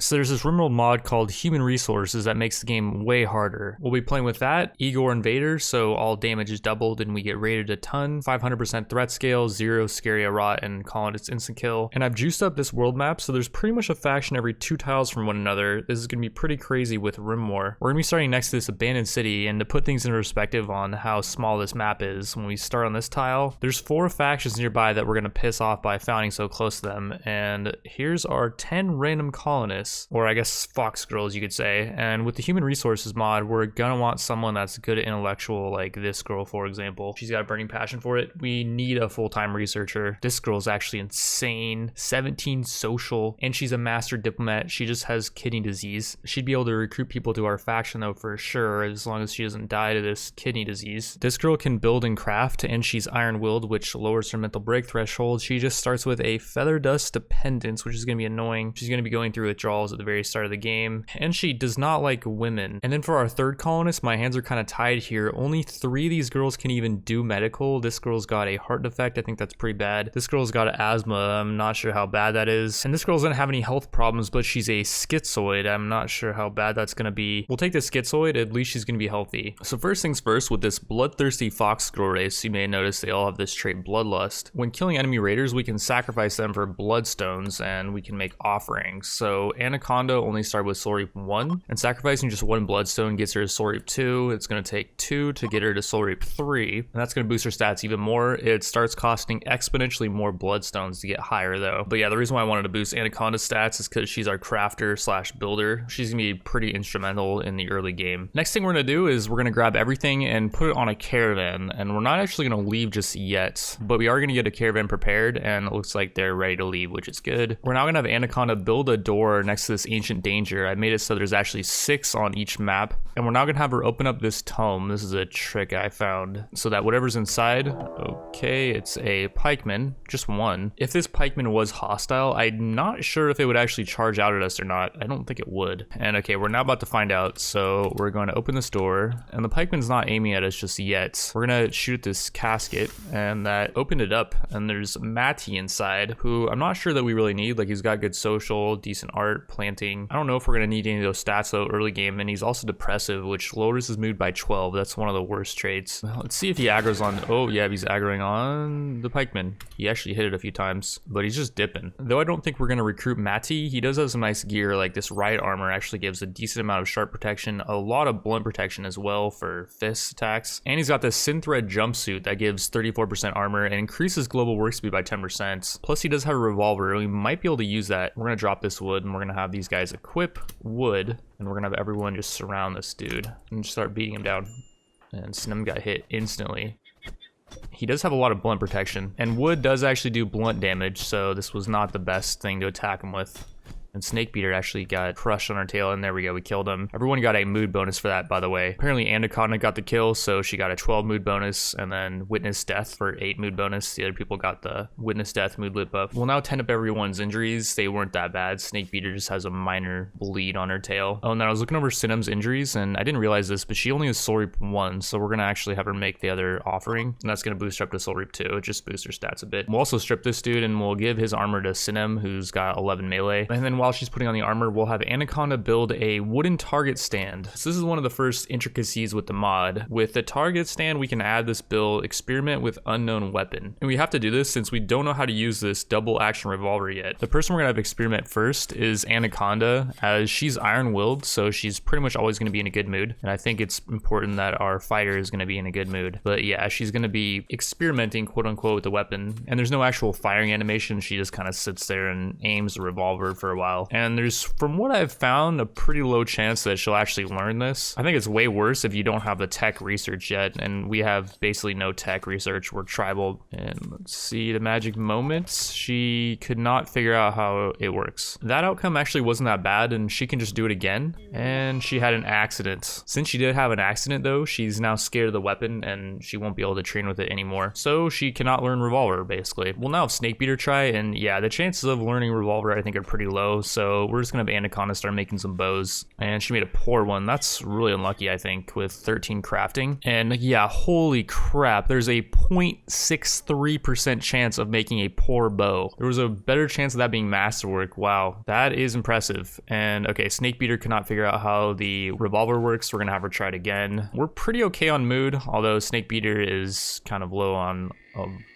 So there's this RimWorld mod called Human Resources that makes the game way harder. We'll be playing with that, Igor Invader, so all damage is doubled and we get rated a ton, 500% threat scale, 0 scary rot, and colonist instant kill. And I've juiced up this world map, so there's pretty much a faction every 2 tiles from one another. This is gonna be pretty crazy with RimWar. We're gonna be starting next to this abandoned city, and to put things in perspective on how small this map is, when we start on this tile, there's 4 factions nearby that we're gonna piss off by founding so close to them, and here's our 10 random colonists, or I guess fox girls you could say. And with the Human Resources mod, we're gonna want someone that's good at intellectual, like this girl for example. She's got a burning passion for it. We need a full-time researcher. This girl's actually insane, 17 social, and she's a master diplomat. She just has kidney disease. She'd be able to recruit people to our faction though for sure, as long as she doesn't die to this kidney disease. This girl can build and craft, and she's iron-willed, which lowers her mental break threshold. She just starts with a feather dust dependence, which is going to be annoying. She's going to be going through withdrawals at the very start of the game, and she does not like women. And then for our third colonist, my hands are kind of tied here. Only 3 of these girls can even do medical. This girl's got a heart defect. I think that's pretty bad. This girl's got asthma. I'm not sure how bad that is. And this girl doesn't have any health problems, but she's a schizoid. I'm not sure how bad that's going to be. We'll take the schizoid. At least she's going to be healthy. So first things first, with this bloodthirsty fox girl race, you may notice they all have this trait bloodlust. When killing enemy raiders, we can sacrifice them for bloodstones, and we can make offerings. So Anaconda only started with Soul Reap 1, and sacrificing just 1 bloodstone gets her to Soul Reap 2. It's going to take 2 to get her to Soul Reap 3, and that's going to boost her stats even more. It starts costing exponentially more bloodstones to get higher though. But yeah, the reason why I wanted to boost Anaconda's stats is because she's our crafter slash builder. She's going to be pretty instrumental in the early game. Next thing we're going to do is we're going to grab everything and put it on a caravan, and we're not actually going to leave just yet, but we are going to get a caravan prepared, and it looks like they're ready to leave, which is good. We're now going to have Anaconda build a door next to this ancient danger. I made it so there's actually 6 on each map, and we're now going to have her open up this tome. This is a trick I found, so that whatever's inside, okay, it's a pikeman, just 1. If this pikeman was hostile, I'm not sure if it would actually charge out at us or not. I don't think it would. And okay, we're now about to find out, so we're going to open this door, and the pikeman's not aiming at us just yet. We're gonna shoot this casket, and that opened it up, and there's Matty inside, who I'm not sure that we really need. Like, he's got good social, decent art, planting. I don't know if we're gonna need any of those stats though early game, and he's also depressive, which lowers his mood by 12. That's one of the worst traits. Well, let's see if he aggroes on, oh yeah, he's aggroing on the pikeman. He actually hit it a few times, but he's just dipping. Though I don't think we're gonna recruit Matty. He does have some nice gear, like this riot armor actually gives a decent amount of sharp protection, a lot of blunt protection as well for fist attacks, and he's got this synth red jumpsuit that gives 34% armor and increases global work speed by 10%. Plus he does have a revolver, and we might be able to use that. We're gonna drop this wood, and we're gonna have these guys equip wood, and we're gonna have everyone just surround this dude and just start beating him down. And Sinem got hit instantly. He does have a lot of blunt protection, and wood does actually do blunt damage, so this was not the best thing to attack him with. And Snakebeater actually got crushed on our tail, and there we go, we killed him. Everyone got a mood bonus for that, by the way. Apparently Anaconda got the kill, so she got a 12 mood bonus, and then Witness Death for 8 mood bonus. The other people got the Witness Death mood lit buff. We'll now tend up everyone's injuries. They weren't that bad. Snakebeater just has a minor bleed on her tail. Oh, and then I was looking over Sinem's injuries, and I didn't realize this, but she only has Soul Reap 1, so we're gonna actually have her make the other offering, and that's gonna boost her up to Soul Reap 2. It just boosts her stats a bit. We'll also strip this dude, and we'll give his armor to Sinem, who's got 11 melee. And then while she's putting on the armor, we'll have Anaconda build a wooden target stand. So this is one of the first intricacies with the mod. With the target stand, we can add this build, experiment with unknown weapon. And we have to do this since we don't know how to use this double action revolver yet. The person we're gonna have experiment first is Anaconda, as she's iron-willed, so she's pretty much always gonna be in a good mood. And I think it's important that our fighter is gonna be in a good mood. But yeah, she's gonna be experimenting, quote unquote, with the weapon. And there's no actual firing animation. She just kind of sits there and aims the revolver for a while. And there's, from what I've found, a pretty low chance that she'll actually learn this. I think it's way worse if you don't have the tech research yet, and we have basically no tech research. We're tribal. And let's see the magic moments. She could not figure out how it works. That outcome actually wasn't that bad, and she can just do it again. And she had an accident. Since she did have an accident though, she's now scared of the weapon, and she won't be able to train with it anymore. So she cannot learn revolver, basically. We'll now have Snakebeater try, and yeah, the chances of learning revolver I think are pretty low. so we're just gonna have Anaconda start making some bows. And she made a poor one. That's really unlucky, I think, with 13 crafting. And yeah, holy crap, there's a 0.63% chance of making a poor bow. There was a better chance of that being masterwork. Wow, that is impressive. And okay, Snake Beater could not figure out how the revolver works. We're gonna have her try it again. We're pretty okay on mood, although Snake Beater is kind of low on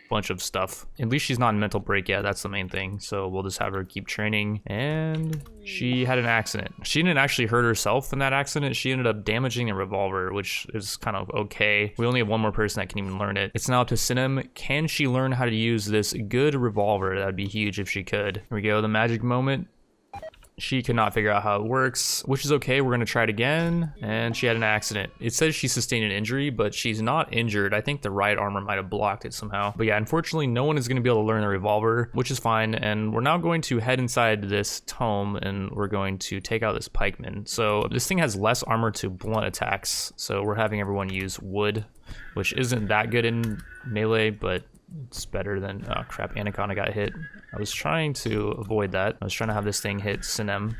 bunch of stuff. At least she's not in mental break yet. That's the main thing. So we'll just have her keep training. And she had an accident. She didn't actually hurt herself in that accident. She ended up damaging the revolver, which is kind of okay. We only have one more person that can even learn it. It's now up to Sinem. Can she learn how to use this good revolver? That'd be huge if she could. Here we go. The magic moment. She could not figure out how it works, which is okay. We're gonna try it again. And she had an accident. It says she sustained an injury, but she's not injured. I think the right armor might have blocked it somehow. But yeah, unfortunately, no one is gonna be able to learn the revolver, which is fine. And we're now going to head inside this tome and we're going to take out this pikeman. So this thing has less armor to blunt attacks. So we're having everyone use wood, which isn't that good in melee, but it's better than, oh crap, Anaconda got hit. I was trying to avoid that. I was trying to have this thing hit Sinem.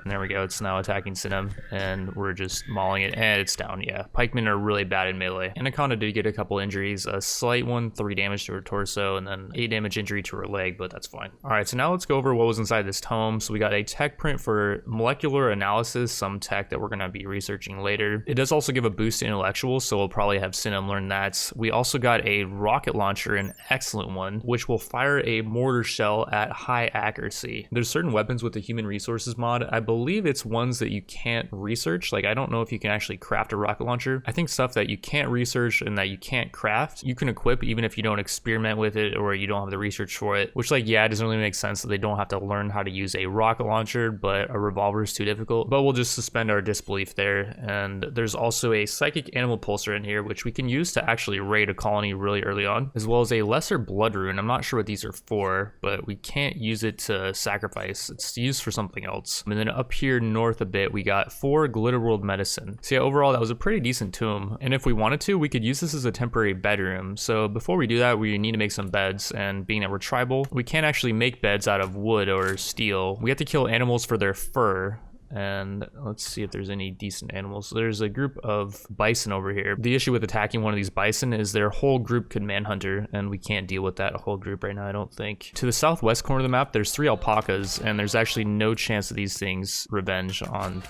And there we go, it's now attacking Sinem, and we're just mauling it, and it's down, yeah. Pikemen are really bad in melee. Anaconda did get a couple injuries, a slight one, 3 damage to her torso, and then 8 damage injury to her leg, but that's fine. All right, so now let's go over what was inside this tome. So we got a tech print for molecular analysis, some tech that we're gonna be researching later. It does also give a boost to intellectual, so we'll probably have Sinem learn that. We also got a rocket launcher, an excellent one, which will fire a mortar shell at high accuracy. There's certain weapons with the human resources mod. I believe it's ones that you can't research. Like, I don't know if you can actually craft a rocket launcher. I think stuff that you can't research and that you can't craft, you can equip even if you don't experiment with it or you don't have the research for it, which, like, yeah, it doesn't really make sense that they don't have to learn how to use a rocket launcher, but a revolver is too difficult. But we'll just suspend our disbelief there. And there's also a psychic animal pulsar in here, which we can use to actually raid a colony really early on, as well as a lesser blood rune. I'm not sure what these are for, but we can't use it to sacrifice. It's used for something else. And then up here north a bit, we got 4 Glitter World medicine. So yeah, overall that was a pretty decent tomb, and if we wanted to, we could use this as a temporary bedroom. So before we do that, we need to make some beds, and being that we're tribal, we can't actually make beds out of wood or steel. We have to kill animals for their fur. And let's see if there's any decent animals. There's a group of bison over here. The issue with attacking one of these bison is their whole group could manhunt her, and we can't deal with that whole group right now, I don't think. To the southwest corner of the map, there's 3 alpacas, and there's actually no chance that these things revenge on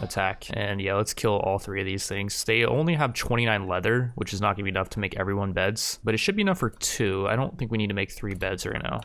attack. And yeah, let's kill all 3 of these things. They only have 29 leather, which is not gonna be enough to make everyone beds, but it should be enough for 2. I don't think we need to make 3 beds right now.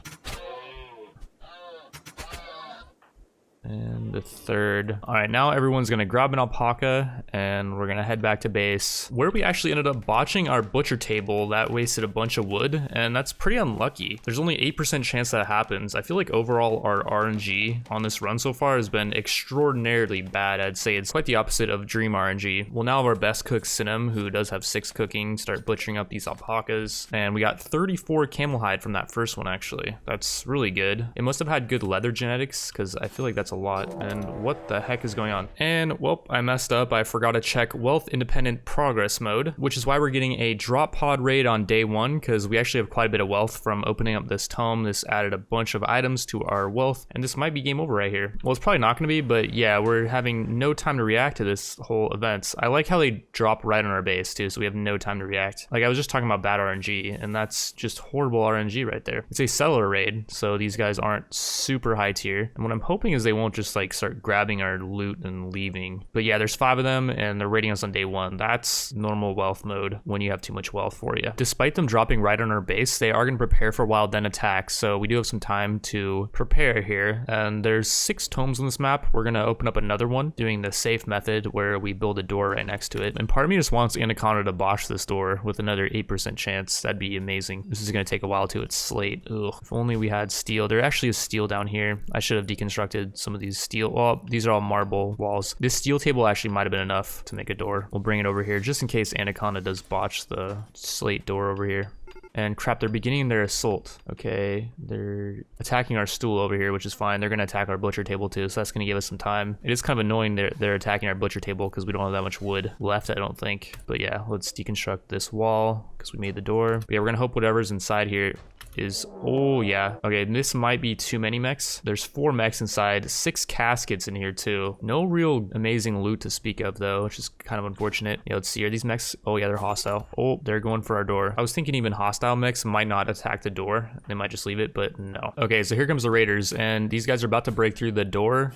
And the 3rd. All right, now everyone's gonna grab an alpaca and we're gonna head back to base, where we actually ended up botching our butcher table. That wasted a bunch of wood, and that's pretty unlucky. There's only 8% chance that happens. I feel like overall our RNG on this run so far has been extraordinarily bad. I'd say it's quite the opposite of dream RNG. We'll now have our best cook Sinem, who does have 6 cooking, start butchering up these alpacas, and we got 34 camel hide from that first one actually. That's really good. It must have had good leather genetics, because I feel like that's a lot. And what the heck is going on? And well, I messed up. I forgot to check wealth independent progress mode, which is why we're getting a drop pod raid on day 1, because we actually have quite a bit of wealth from opening up this tome. This added a bunch of items to our wealth, and this might be game over right here. Well, it's probably not going to be, but yeah, we're having no time to react to this whole event. I like how they drop right on our base too, so we have no time to react. Like, I was just talking about bad RNG, and that's just horrible RNG right there. It's a settler raid, so these guys aren't super high tier, and what I'm hoping is they won't just like start grabbing our loot and leaving. But yeah, there's 5 of them, and they're raiding us on day 1. That's normal wealth mode when you have too much wealth for you. Despite them dropping right on our base, they are going to prepare for a while, then attack, so we do have some time to prepare here. And there's 6 tomes on this map. We're going to open up another one doing the safe method where we build a door right next to it, and part of me just wants Anaconda to bosh this door with another 8% chance. That'd be amazing. This is going to take a while to its slate. Ugh, if only we had steel. There actually is steel down here. I should have deconstructed some of these steel. Well, these are all marble walls. This steel table actually might have been enough to make a door. We'll bring it over here just in case Anaconda does botch the slate door over here. And crap, they're beginning their assault. Okay, they're attacking our stool over here, which is fine. They're gonna attack our butcher table too, so that's gonna give us some time. It is kind of annoying they're attacking our butcher table because we don't have that much wood left, I don't think. But yeah, let's deconstruct this wall because we made the door. But yeah, we're gonna hope whatever's inside here is, oh yeah. Okay, this might be too many mechs. There's 4 mechs inside, 6 caskets in here too. No real amazing loot to speak of though, which is kind of unfortunate. Yeah, let's see, are these mechs? Oh yeah, they're hostile. Oh, they're going for our door. I was thinking even hostile mechs might not attack the door. They might just leave it, but no. Okay, so here comes the raiders, and these guys are about to break through the door.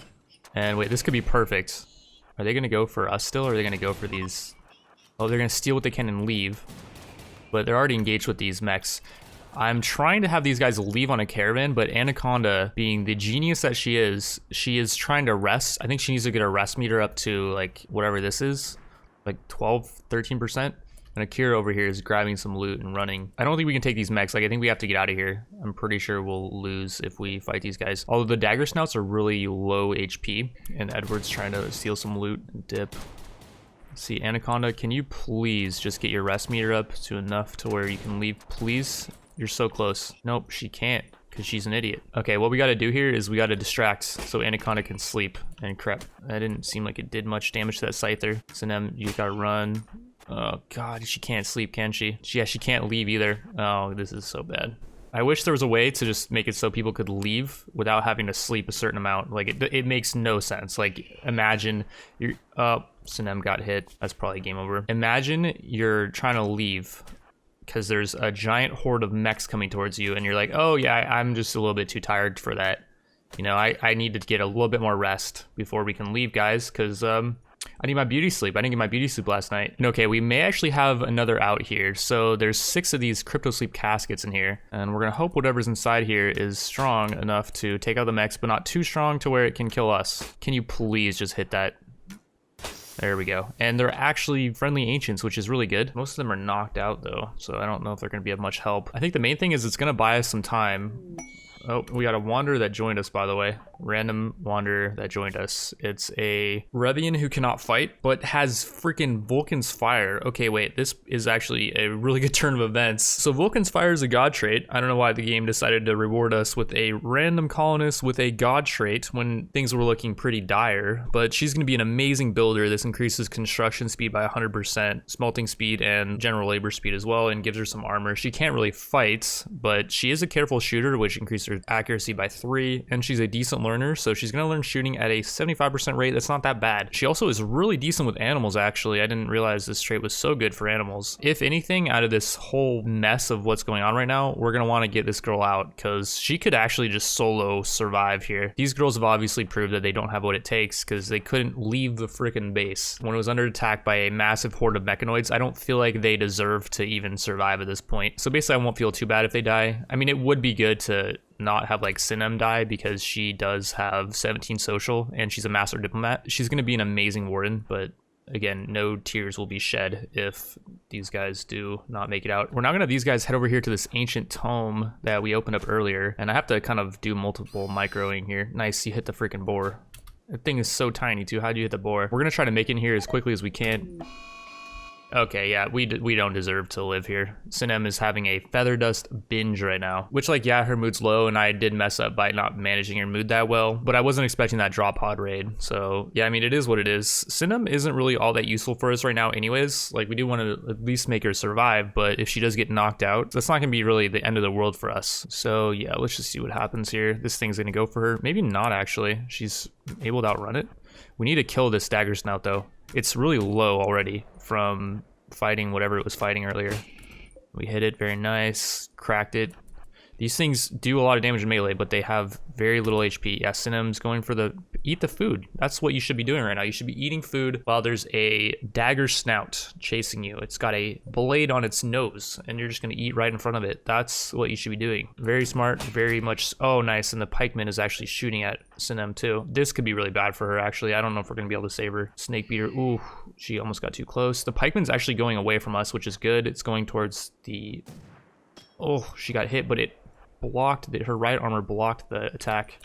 And wait, this could be perfect. Are they gonna go for us still, or are they gonna go for these? Oh, they're gonna steal what they can and leave. But they're already engaged with these mechs. I'm trying to have these guys leave on a caravan, but Anaconda, being the genius that she is trying to rest. I think she needs to get her rest meter up to like whatever this is, like 12, 13%. And Akira over here is grabbing some loot and running. I don't think we can take these mechs. Like, I think we have to get out of here. I'm pretty sure we'll lose if we fight these guys. Although the dagger snouts are really low HP, and Edward's trying to steal some loot and dip. Let's see, Anaconda, can you please just get your rest meter up to enough to where you can leave, please? You're so close. Nope, she can't because she's an idiot. Okay, what we got to do here is we got to distract so Anaconda can sleep. And crap, that didn't seem like it did much damage to that Scyther. So now you got to run. Oh god, she can't sleep, can she? Yeah, she can't leave either. Oh, this is so bad. I wish there was a way to just make it so people could leave without having to sleep a certain amount. Like, it makes no sense. Like, imagine you're... Sinem got hit. That's probably game over. Imagine you're trying to leave because there's a giant horde of mechs coming towards you, and you're like, oh yeah, I'm just a little bit too tired for that. You know, I need to get a little bit more rest before we can leave, guys, because I need my beauty sleep. I didn't get my beauty sleep last night. And okay, we may actually have another out here. So there's 6 of these crypto sleep caskets in here, and we're gonna hope whatever's inside here is strong enough to take out the mechs, but not too strong to where it can kill us. Can you please just hit that? There we go. And they're actually friendly ancients, which is really good. Most of them are knocked out though, so I don't know if they're gonna be of much help. I think the main thing is it's gonna buy us some time. Oh, we got a wanderer that joined us, by the way. Random wanderer that joined us. It's a Revian who cannot fight, but has freaking Vulcan's Fire. Okay, wait, this is actually a really good turn of events. So Vulcan's Fire is a god trait. I don't know why the game decided to reward us with a random colonist with a god trait when things were looking pretty dire, but she's gonna be an amazing builder. This increases construction speed by 100%, smelting speed, and general labor speed as well, and gives her some armor. She can't really fight, but she is a careful shooter, which increases her accuracy by 3, and she's a decent learner, so she's gonna learn shooting at a 75% rate. That's not that bad. She also is really decent with animals, actually. I didn't realize this trait was so good for animals. If anything, out of this whole mess of what's going on right now, we're gonna want to get this girl out, because she could actually just solo survive here. These girls have obviously proved that they don't have what it takes, because they couldn't leave the freaking base. When it was under attack by a massive horde of mechanoids, I don't feel like they deserve to even survive at this point. So basically, I won't feel too bad if they die. I mean, it would be good to not have like Sinem die, because she does have 17 social and she's a master diplomat. She's going to be an amazing warden, but again, no tears will be shed if these guys do not make it out. We're now going to have these guys head over here to this ancient tome that we opened up earlier, and I have to kind of do multiple microing here. Nice, you hit the freaking boar. That thing is so tiny too. How'd you hit the boar? We're going to try to make it in here as quickly as we can. Okay, yeah, we don't deserve to live here. Sinem is having a feather dust binge right now, which, like, yeah, her mood's low, and I did mess up by not managing her mood that well, but I wasn't expecting that drop pod raid. So yeah, I mean, it is what it is. Sinem isn't really all that useful for us right now anyways. Like, we do want to at least make her survive, but if she does get knocked out, that's not gonna be really the end of the world for us. So yeah, let's just see what happens here. This thing's gonna go for her. Maybe not, actually. She's able to outrun it. We need to kill this dagger snout though. It's really low already from fighting whatever it was fighting earlier. We hit it, very nice, cracked it. These things do a lot of damage in melee, but they have very little HP. Yeah, Sinem's going for the eat the food. That's what you should be doing right now. You should be eating food while there's a dagger snout chasing you. It's got a blade on its nose, and you're just gonna eat right in front of it. That's what you should be doing. Very smart, very much. Oh, nice. And the pikeman is actually shooting at Sinem too. This could be really bad for her, actually. I don't know if we're gonna be able to save her. Snake beater. Ooh, she almost got too close. The pikeman's actually going away from us, which is good. It's going towards the... Oh, she got hit, but it blocked her right armor blocked the attack.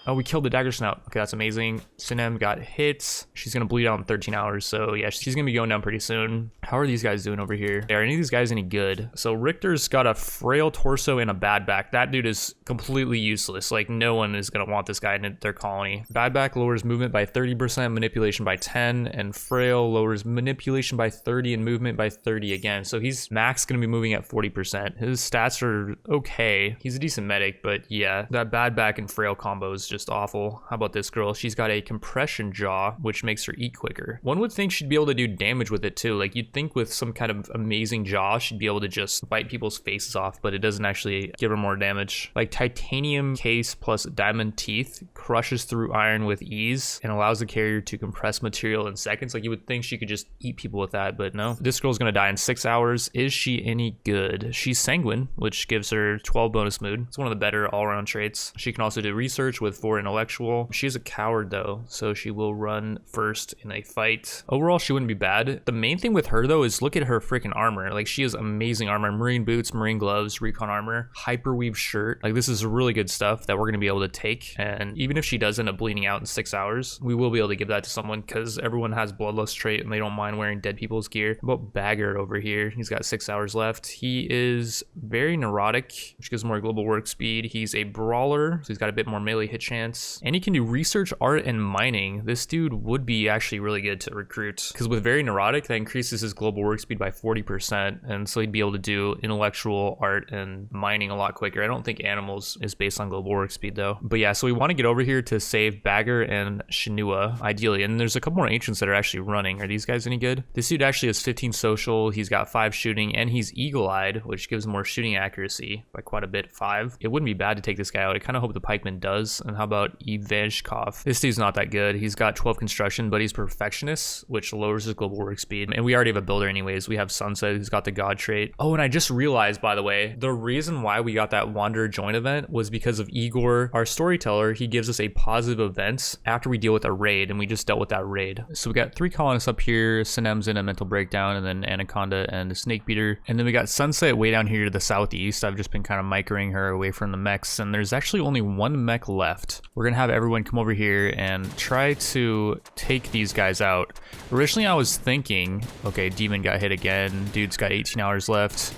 Oh, we killed the dagger snout. Okay, that's amazing. Sinem got hit. She's gonna bleed out in 13 hours, so yeah, she's gonna be going down pretty soon. How are these guys doing over here? Are any of these guys any good? So Richter's got a frail torso and a bad back. That dude is completely useless. Like, no one is gonna want this guy in their colony. Bad back lowers movement by 30%, manipulation by 10, and frail lowers manipulation by 30 and movement by 30 again. So he's max gonna be moving at 40%. His stats are okay. He's a decent medic, but yeah, that bad back and frail combo is just awful. How about this girl? She's got a compression jaw, which makes her eat quicker. One would think she'd be able to do damage with it too. Like, you'd think with some kind of amazing jaw, she'd be able to just bite people's faces off, but it doesn't actually give her more damage. Like, titanium case plus diamond teeth crushes through iron with ease and allows the carrier to compress material in seconds. Like, you would think she could just eat people with that, but no. This girl's gonna die in 6 hours. Is she any good? She's sanguine, which gives her 12 bonus mood. It's one of the better all-around traits. She can also do research with 4 intellectual. She's a coward though, so she will run first in a fight. Overall, she wouldn't be bad. The main thing with her though is look at her freaking armor. Like, she has amazing armor: marine boots, marine gloves, recon armor, hyperweave shirt. Like, this is really good stuff that we're gonna be able to take. And even if she does end up bleeding out in 6 hours, we will be able to give that to someone because everyone has bloodlust trait and they don't mind wearing dead people's gear. How about Bagger over here? He's got 6 hours left. He is very neurotic, which gives more global work speed. He's a brawler, so he's got a bit more melee hit chance, and he can do research, art, and mining. This dude would be actually really good to recruit because with very neurotic, that increases his global work speed by 40%, and so he'd be able to do intellectual, art, and mining a lot quicker. I don't think animals is based on global work speed though. But yeah, so we want to get over here to save Bagger and Shinua ideally, and there's a couple more ancients that are actually running. Are these guys any good? This dude actually has 15 social, he's got 5 shooting, and he's eagle-eyed, which gives more shooting accuracy by quite a bit, 5. It wouldn't be bad to take this guy out. I kind of hope the pikeman does. And how about Ivashkov? This dude's not that good. He's got 12 construction, but he's perfectionist, which lowers his global work speed. And we already have a builder anyways. We have Sunset, who's got the god trait. Oh, and I just realized, by the way, the reason why we got that Wanderer join event was because of Igor, our storyteller. He gives us a positive event after we deal with a raid, and we just dealt with that raid. So we got 3 colonists up here, Sinem's in a mental breakdown, and then Anaconda and the Snake Beater. And then we got Sunset way down here to the southeast. I've just been kind of microing her away from the mechs, and there's actually only 1 mech left. We're gonna have everyone come over here and try to take these guys out. Originally I was thinking, okay, Demon got hit again, dude's got 18 hours left.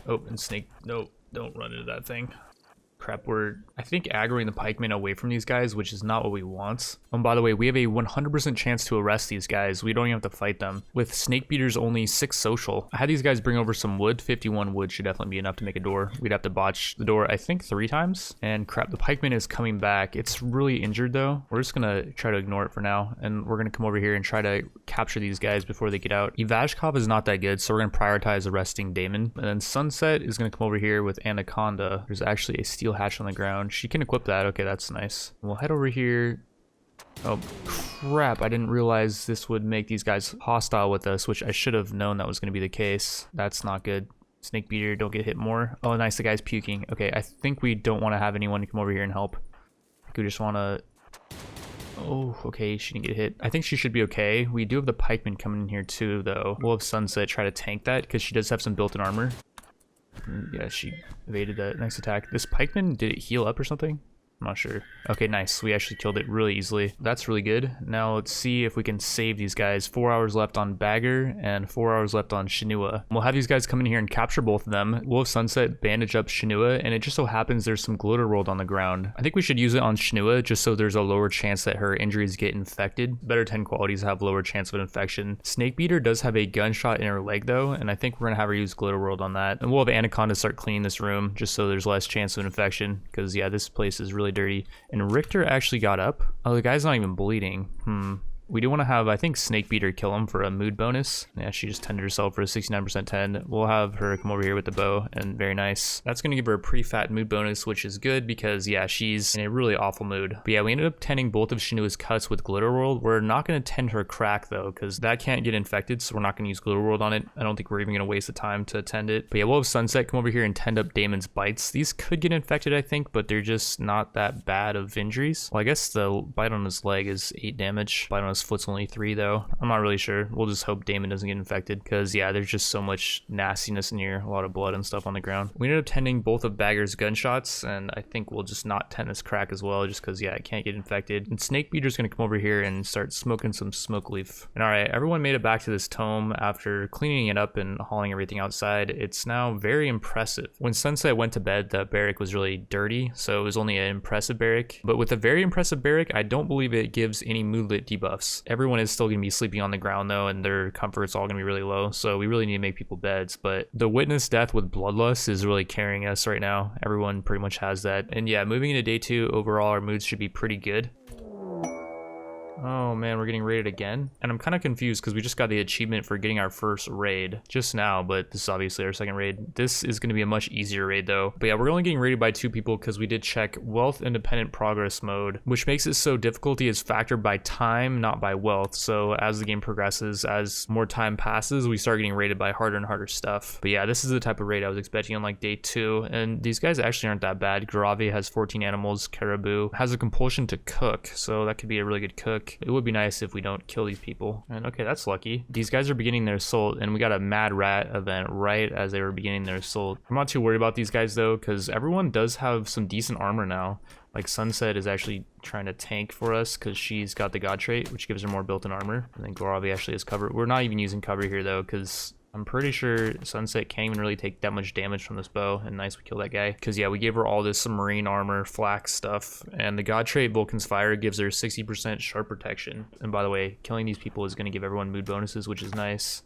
Oh, and Snake, no, don't run into that thing. Crap, we're, I think, aggroing the pikemen away from these guys, which is not what we want. And by the way, we have a 100% chance to arrest these guys. We don't even have to fight them. With Snake Beaters only 6 social. I had these guys bring over some wood. 51 wood should definitely be enough to make a door. We'd have to botch the door, I think, 3 times. And crap, the pikeman is coming back. It's really injured though. We're just gonna try to ignore it for now. And we're gonna come over here and try to capture these guys before they get out. Ivashkov is not that good, so we're gonna prioritize arresting Damon. And then Sunset is gonna come over here with Anaconda. There's actually a steel hatch on the ground. She can equip that. Okay, that's nice. We'll head over here. Oh crap, I didn't realize this would make these guys hostile with us, which I should have known that was going to be the case. That's not good. Snake Beater, don't get hit more. Oh nice, the guy's puking. Okay, I think we don't want to have anyone come over here and help. I think we just want to... Oh, okay, she didn't get hit. I think she should be okay. We do have the pikeman coming in here too though. We'll have Sunset try to tank that because she does have some built-in armor. Yeah, she evaded that. Nice attack. This pikeman, did it heal up or something? I'm not sure. Okay, nice. We actually killed it really easily. That's really good. Now let's see if we can save these guys. 4 hours left on Bagger and 4 hours left on Shinua. We'll have these guys come in here and capture both of them. We'll have Sunset bandage up Shinua, and it just so happens there's some glitter rolled on the ground. I think we should use it on Shinua just so there's a lower chance that her injuries get infected. Better 10 qualities have lower chance of an infection. Snake Beater does have a gunshot in her leg though, and I think we're gonna have her use glitter rolled on that. And we'll have Anaconda start cleaning this room just so there's less chance of an infection, because yeah, this place is really dirty. And Richter actually got up. Oh, the guy's not even bleeding. We do want to have, I think, Snake Beater kill him for a mood bonus. Yeah, she just tended herself for a 69% tend. We'll have her come over here with the bow, and very nice. That's going to give her a pretty fat mood bonus, which is good because, yeah, she's in a really awful mood. But yeah, we ended up tending both of Shinua's cuts with Glitter World. We're not going to tend her crack, though, because that can't get infected, so we're not going to use Glitter World on it. I don't think we're even going to waste the time to tend it. But yeah, we'll have Sunset come over here and tend up Damon's bites. These could get infected, I think, but they're just not that bad of injuries. Well, I guess the bite on his leg is 8 damage. Bite on his unless Foot's only 3 though. I'm not really sure. We'll just hope Damon doesn't get infected, because yeah, there's just so much nastiness in here, a lot of blood and stuff on the ground. We ended up tending both of Bagger's gunshots, and I think we'll just not tend this crack as well, just because yeah, it can't get infected. And Snake Beater's gonna come over here and start smoking some smoke leaf. And all right, everyone made it back to this tome after cleaning it up and hauling everything outside. It's now very impressive. When Sunset went to bed, the barrack was really dirty, so it was only an impressive barrack. But with a very impressive barrack, I don't believe it gives any moodlet debuffs. Everyone is still gonna be sleeping on the ground though, and their comfort's all gonna be really low, so we really need to make people beds. But the witness death with Bloodlust is really carrying us right now. Everyone pretty much has that. And yeah, moving into day 2, overall our moods should be pretty good. Oh man, we're getting raided again? And I'm kind of confused because we just got the achievement for getting our first raid just now, but this is obviously our second raid. This is going to be a much easier raid though. But yeah, we're only getting raided by 2 people because we did check wealth independent progress mode, which makes it so difficulty is factored by time, not by wealth. So as the game progresses, as more time passes, we start getting raided by harder and harder stuff. But yeah, this is the type of raid I was expecting on like day 2. And these guys actually aren't that bad. Garave has 14 animals, Caribou has a compulsion to cook, so that could be a really good cook. It would be nice if we don't kill these people. And okay, that's lucky. These guys are beginning their assault, and we got a mad rat event right as they were beginning their assault. I'm not too worried about these guys though, because everyone does have some decent armor now. Like Sunset is actually trying to tank for us because she's got the god trait, which gives her more built-in armor. And then Garave actually has cover. We're not even using cover here though, because I'm pretty sure Sunset can't even really take that much damage from this bow, and nice we kill that guy. Because yeah, we gave her all this submarine armor, flak stuff, and the god trait Vulcan's Fire gives her 60% sharp protection. And by the way, killing these people is going to give everyone mood bonuses, which is nice.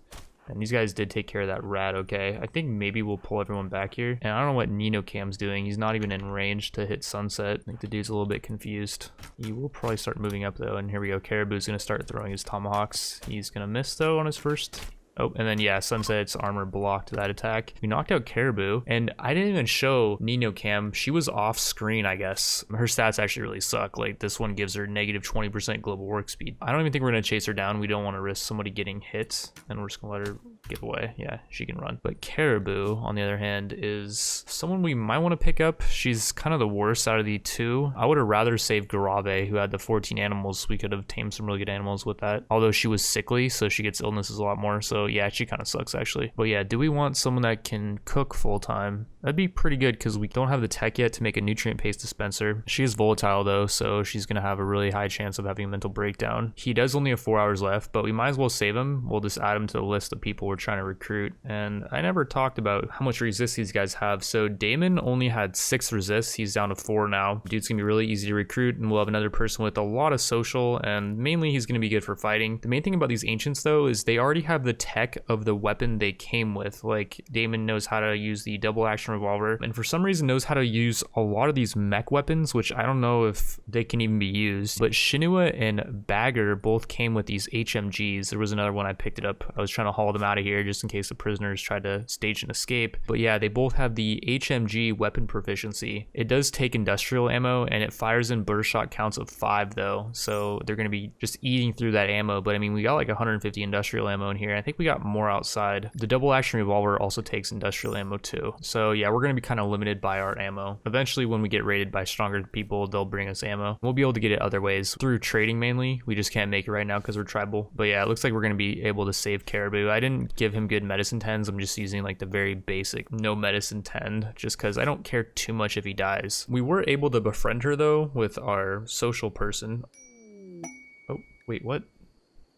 And these guys did take care of that rat okay. I think maybe we'll pull everyone back here. And I don't know what Nino Cam's doing. He's not even in range to hit Sunset. I think the dude's a little bit confused. He will probably start moving up though, and here we go. Caribou's going to start throwing his tomahawks. He's going to miss though on his first. Oh, and then yeah, Sunset's armor blocked that attack. We knocked out Caribou, and I didn't even show Nino Cam. She was off screen, I guess. Her stats actually really suck. Like this one gives her negative 20% global work speed. I don't even think we're gonna chase her down. We don't want to risk somebody getting hit, and we're just gonna let her give away. Yeah, she can run. But Caribou, on the other hand, is someone we might want to pick up. She's kind of the worst out of the 2. I would have rather saved Garave, who had the 14 animals. We could have tamed some really good animals with that. Although she was sickly, so she gets illnesses a lot more. So yeah, she kind of sucks actually. But yeah, do we want someone that can cook full time? That'd be pretty good because we don't have the tech yet to make a nutrient paste dispenser. She is volatile though, so she's gonna have a really high chance of having a mental breakdown. He does only have 4 hours left, but we might as well save him. We'll just add him to the list of people we're trying to recruit. And I never talked about how much resist these guys have. So Damon only had 6 resists. He's down to 4 now. Dude's gonna be really easy to recruit, and we'll have another person with a lot of social, and mainly he's gonna be good for fighting. The main thing about these ancients though is they already have the tech of the weapon they came with. Like Damon knows how to use the double action revolver, and for some reason knows how to use a lot of these mech weapons, which I don't know if they can even be used. But Shinua and Bagger both came with these HMGs. There was another one I picked it up. I was trying to haul them out of here just in case the prisoners tried to stage an escape. But yeah, they both have the HMG weapon proficiency. It does take industrial ammo, and it fires in burst shot counts of 5 though, so they're going to be just eating through that ammo. But I mean, we got like 150 industrial ammo in here. I think we got more outside. The double action revolver also takes industrial ammo too, so yeah, we're going to be kind of limited by our ammo. Eventually when we get raided by stronger people, they'll bring us ammo. We'll be able to get it other ways through trading mainly. We just can't make it right now because we're tribal. But yeah, it looks like we're going to be able to save Caribou. I didn't give him good medicine 10s. I'm just using like the very basic no medicine 10 just because I don't care too much if he dies. We were able to befriend her though with our social person. Oh wait, what?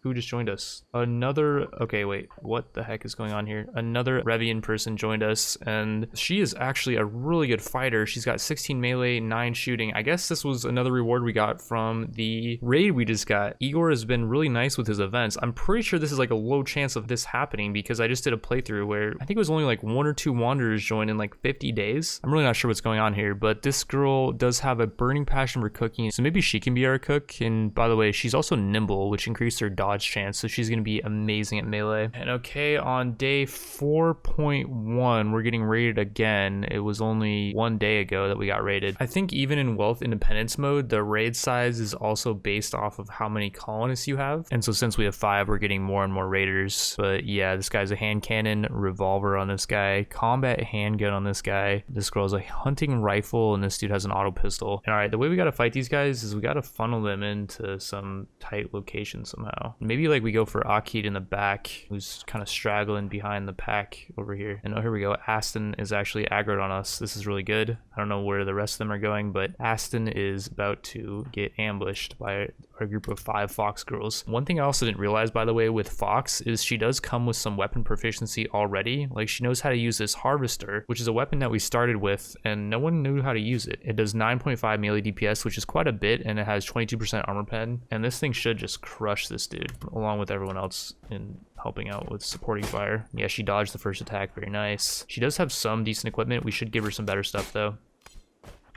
Who just joined us? Another, okay, wait, what the heck is going on here? Another Revian person joined us, and she is actually a really good fighter. She's got 16 melee, 9 shooting. I guess this was another reward we got from the raid we just got. Igor has been really nice with his events. I'm pretty sure this is like a low chance of this happening because I just did a playthrough where I think it was only like 1 or 2 wanderers joined in like 50 days. I'm really not sure what's going on here, but this girl does have a burning passion for cooking, so maybe she can be our cook. And by the way, she's also nimble, which increased her dodge dodge chance, so she's gonna be amazing at melee. And okay, on day 4.1, we're getting raided again. It was only 1 day ago that we got raided. I think even in Wealth Independence mode, the raid size is also based off of how many colonists you have. And so since we have 5, we're getting more and more raiders. But yeah, this guy's a hand cannon, revolver on this guy, combat handgun on this guy. This girl's a hunting rifle, and this dude has an auto pistol. And all right, the way we gotta fight these guys is we gotta funnel them into some tight location somehow. Maybe like we go for Akid in the back, who's kind of straggling behind the pack over here. And oh, here we go. Aston is actually aggroed on us. This is really good. I don't know where the rest of them are going, but Aston is about to get ambushed by our group of 5 Fox girls. One thing I also didn't realize, by the way, with Fox is she does come with some weapon proficiency already. Like, she knows how to use this harvester, which is a weapon that we started with and no one knew how to use it. It does 9.5 melee DPS, which is quite a bit, and it has 22% armor pen, and this thing should just crush this dude along with everyone else in helping out with supporting fire. Yeah, she dodged the first attack. Very nice. She does have some decent equipment. We should give her some better stuff though.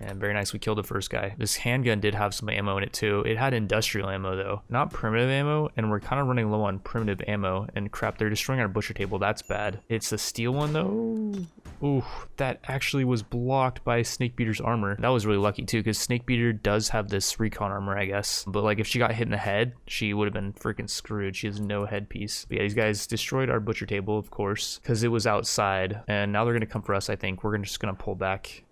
And very nice, we killed the first guy. This handgun did have some ammo in it too. It had industrial ammo though, not primitive ammo, and we're kind of running low on primitive ammo. And crap, they're destroying our butcher table. That's bad. It's a steel one though. Ooh, that actually was blocked by Snakebeater's armor. That was really lucky too, because Snakebeater does have this recon armor, I guess. But like, if she got hit in the head, she would have been freaking screwed. She has no headpiece. But yeah, these guys destroyed our butcher table, of course, because it was outside. And now they're gonna come for us, I think. We're just gonna pull back.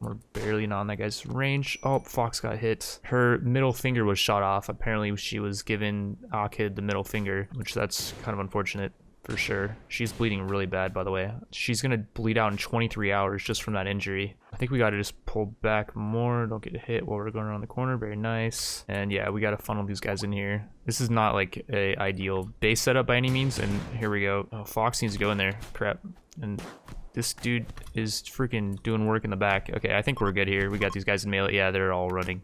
We're barely not on that guy's range. Oh, Fox got hit. Her middle finger was shot off. Apparently she was giving Akid the middle finger, which that's kind of unfortunate for sure. She's bleeding really bad, by the way. She's gonna bleed out in 23 hours just from that injury. I think we gotta just pull back more. Don't get hit while we're going around the corner. Very nice. And yeah, we gotta funnel these guys in here. This is not like a ideal base setup by any means. And here we go. Oh, Fox needs to go in there. Crap. And this dude is freaking doing work in the back. Okay, I think we're good here. We got these guys in melee. Yeah, they're all running.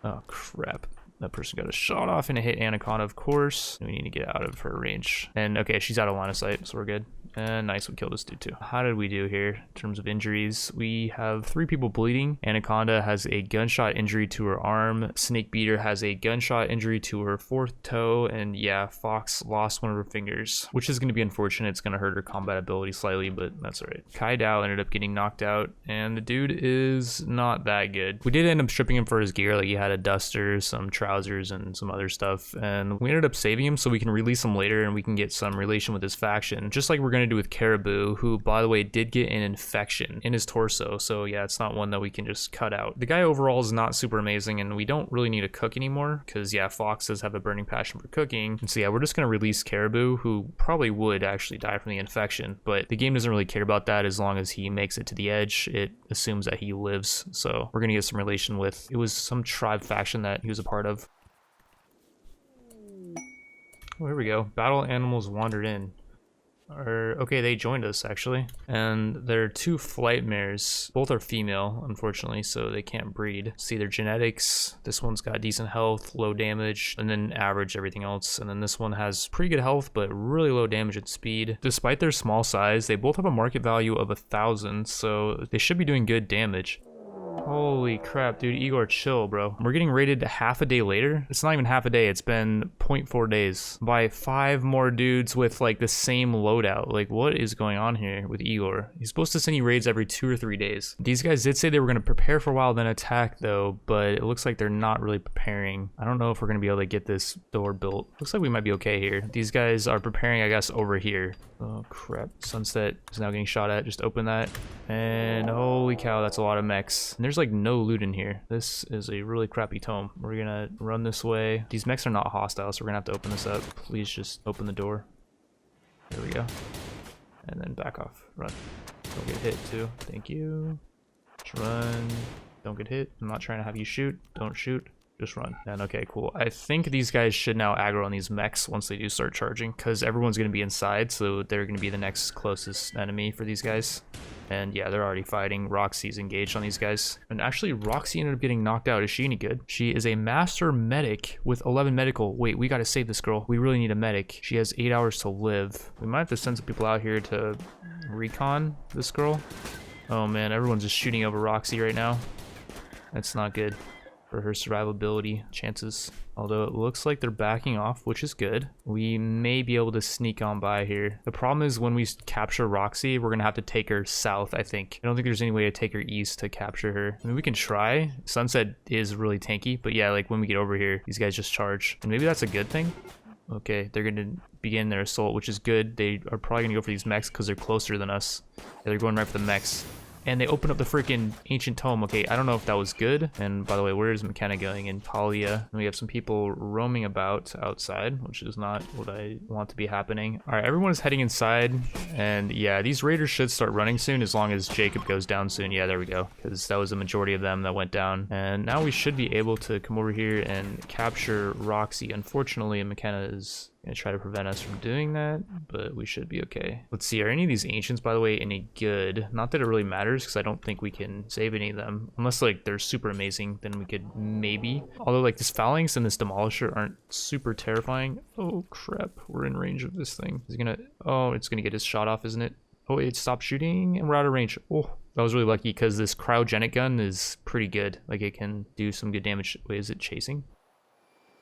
Oh, crap. That person got a shot off and a hit Anaconda, of course. We need to get out of her range. And okay, she's out of line of sight, so we're good. And nice, we killed this dude too. How did we do here in terms of injuries? We have 3 people bleeding. Anaconda has a gunshot injury to her arm. Snakebeater has a gunshot injury to her 4th toe. And yeah, Fox lost one of her fingers, which is going to be unfortunate. It's going to hurt her combat ability slightly, but that's all right. Kai Dao ended up getting knocked out, and the dude is not that good. We did end up stripping him for his gear. Like, he had a duster, some trousers, and some other stuff. And we ended up saving him so we can release him later and we can get some relation with his faction, just like we're going to do with Caribou, who, by the way, did get an infection in his torso. So yeah, it's not one that we can just cut out. The guy overall is not super amazing, and we don't really need to cook anymore because yeah, Fox does have a burning passion for cooking. And so yeah, we're just going to release Caribou, who probably would actually die from the infection, but the game doesn't really care about that. As long as he makes it to the edge, it assumes that he lives. So we're going to get some relation with, it was some tribe faction that he was a part of. Oh, here we go. Battle animals wandered in. Okay, they joined us actually. And there are 2 flight mares. Both are female, unfortunately, so they can't breed. See their genetics. This one's got decent health, low damage, and then average everything else. And then this one has pretty good health, but really low damage and speed. Despite their small size, they both have a market value of 1,000, so they should be doing good damage. Holy crap, dude. Igor, chill, bro. We're getting raided half a day later. It's not even half a day. It's been 0.4 days by 5 more dudes with like the same loadout. Like, what is going on here with Igor? He's supposed to send you raids every 2 or 3 days. These guys did say they were going to prepare for a while, then attack though, but it looks like they're not really preparing. I don't know if we're going to be able to get this door built. Looks like we might be okay here. These guys are preparing, I guess, over here. Oh crap. Sunset is now getting shot at. Just open that. And holy cow, that's a lot of mechs. And there's like no loot in here. This is a really crappy tome. We're gonna run this way. These mechs are not hostile, so we're gonna have to open this up. Please just open the door. There we go. And then back off. Run. Don't get hit too. Thank you. Just run. Don't get hit. I'm not trying to have you shoot. Don't shoot. Just run. And okay, cool. I think these guys should now aggro on these mechs once they do start charging, because everyone's going to be inside, so they're going to be the next closest enemy for these guys. And yeah, they're already fighting. Roxy's engaged on these guys. And actually, Roxy ended up getting knocked out. Is she any good? She is a master medic with 11 medical. Wait, we got to save this girl. We really need a medic. She has 8 hours to live. We might have to send some people out here to recon this girl. Oh man, everyone's just shooting over Roxy right now. That's not good. for her survivability chances. Although it looks like they're backing off, which is good. We may be able to sneak on by here. The problem is when we capture Roxy, we're gonna have to take her south, I think. I don't think there's any way to take her east to capture her. I mean, we can try. Sunset is really tanky, but yeah, like when we get over here, these guys just charge. And maybe that's a good thing. Okay, they're gonna begin their assault, which is good. They are probably gonna go for these mechs because they're closer than us. Yeah, they're going right for the mechs. And they open up the freaking ancient tome. Okay, I don't know if that was good. And by the way, where is Mechanic going? In Talia. And we have some people roaming about outside, which is not what I want to be happening. All right, everyone is heading inside. And yeah, these raiders should start running soon as long as Jacob goes down soon. Yeah, there we go. Because that was the majority of them that went down. And now we should be able to come over here and capture Roxy. Unfortunately, McKenna is gonna try to prevent us from doing that, but we should be okay. Let's see, are any of these ancients, by the way, any good? Not that it really matters, because I don't think we can save any of them. Unless, like, they're super amazing, then we could maybe. Although, like, this Phalanx and this Demolisher aren't super terrifying. Oh, crap. We're in range of this thing. Is it gonna... Oh, it's gonna get his shot off, isn't it? Oh, it stopped shooting, and we're out of range. Oh, that was really lucky, because this cryogenic gun is pretty good. Like, it can do some good damage. Wait, is it chasing?